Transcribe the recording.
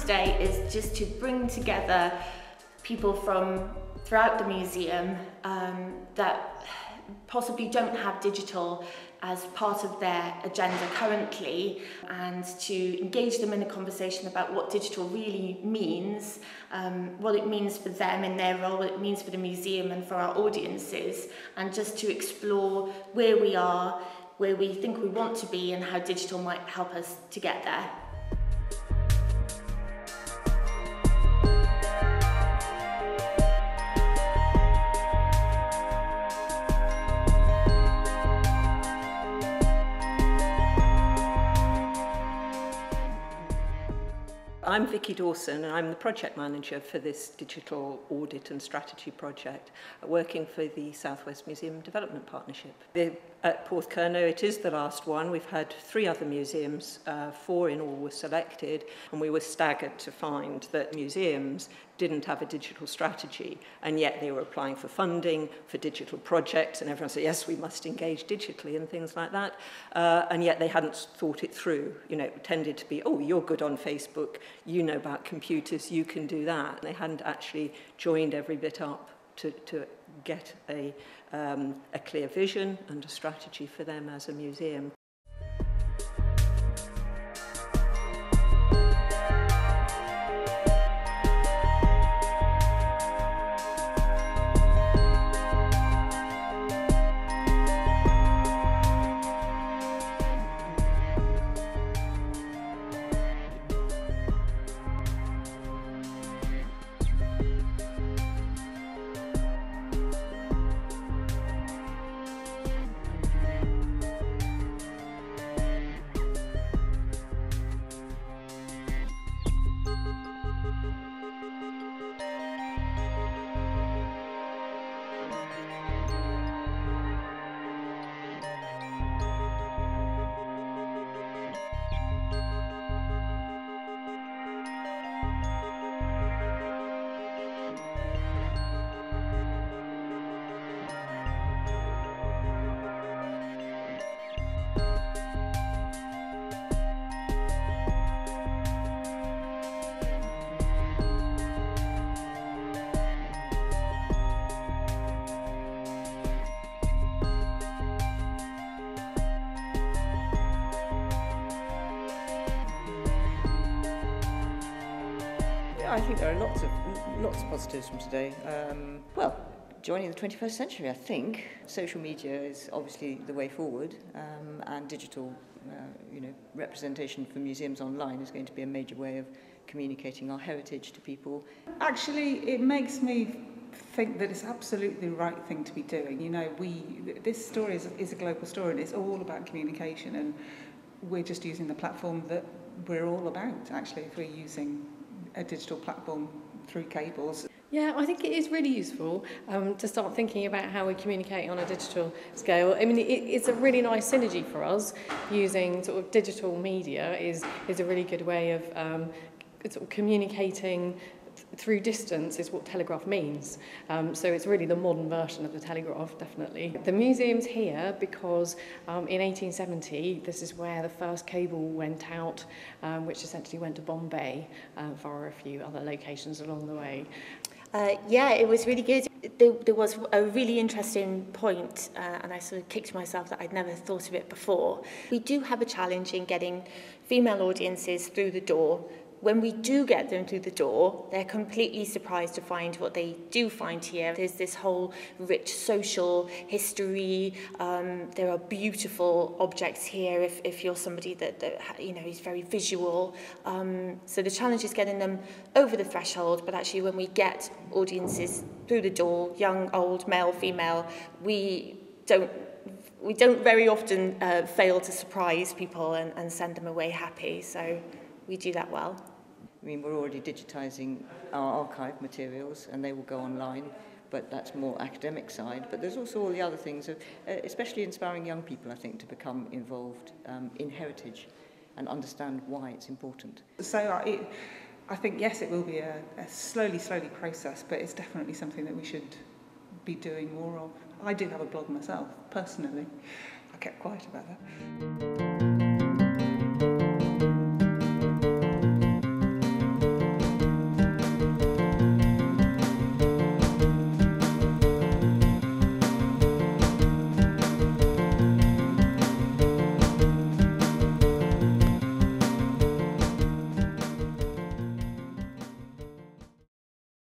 today is just to bring together people from throughout the museum that possibly don't have digital as part of their agenda currently, and to engage them in a conversation about what digital really means, what it means for them in their role, what it means for the museum and for our audiences, and just to explore where we are, where we think we want to be, and how digital might help us to get there. I'm Vicky Dawson, and I'm the project manager for this digital audit and strategy project, working for the South West Museum Development Partnership. At Porthcurno, it is the last one. We've had 3 other museums, 4 in all were selected, and we were staggered to find that museums didn't have a digital strategy, and yet they were applying for funding for digital projects, and everyone said, yes, we must engage digitally and things like that, and yet they hadn't thought it through. You know, it tended to be, oh, you're good on Facebook, you know about computers, you can do that. They hadn't actually joined every bit up to get a clear vision and a strategy for them as a museum. I think there are lots of positives from today. Well, joining the 21st century, I think. Social media is obviously the way forward, and digital representation for museums online is going to be a major way of communicating our heritage to people. Actually, it makes me think that it's absolutely the right thing to be doing. You know, this story is a global story, and it's all about communication, and we're just using the platform that we're all about, actually, if we're using a digital platform through cables. Yeah, I think it is really useful to start thinking about how we communicate on a digital scale. I mean, it's a really nice synergy for us. Using sort of digital media is a really good way of sort of communicating through distance is what telegraph means. So it's really the modern version of the telegraph, definitely. The museum's here because in 1870, this is where the first cable went out, which essentially went to Bombay, for a few other locations along the way. Yeah, it was really good. There was a really interesting point, and I sort of kicked myself that I'd never thought of it before. We do have a challenge in getting female audiences through the door. When we do get them through the door, they're completely surprised to find what they do find here. There's this whole rich social history. There are beautiful objects here if you're somebody that is very visual. So the challenge is getting them over the threshold, but actually when we get audiences through the door, young, old, male, female, we don't very often fail to surprise people and send them away happy. So we do that well. I mean, we're already digitising our archive materials, and they will go online, but that's more academic side. But there's also all the other things, especially inspiring young people, I think, to become involved in heritage and understand why it's important. So I think, yes, it will be a slowly process, but it's definitely something that we should be doing more of. I do have a blog myself, personally. I kept quiet about that.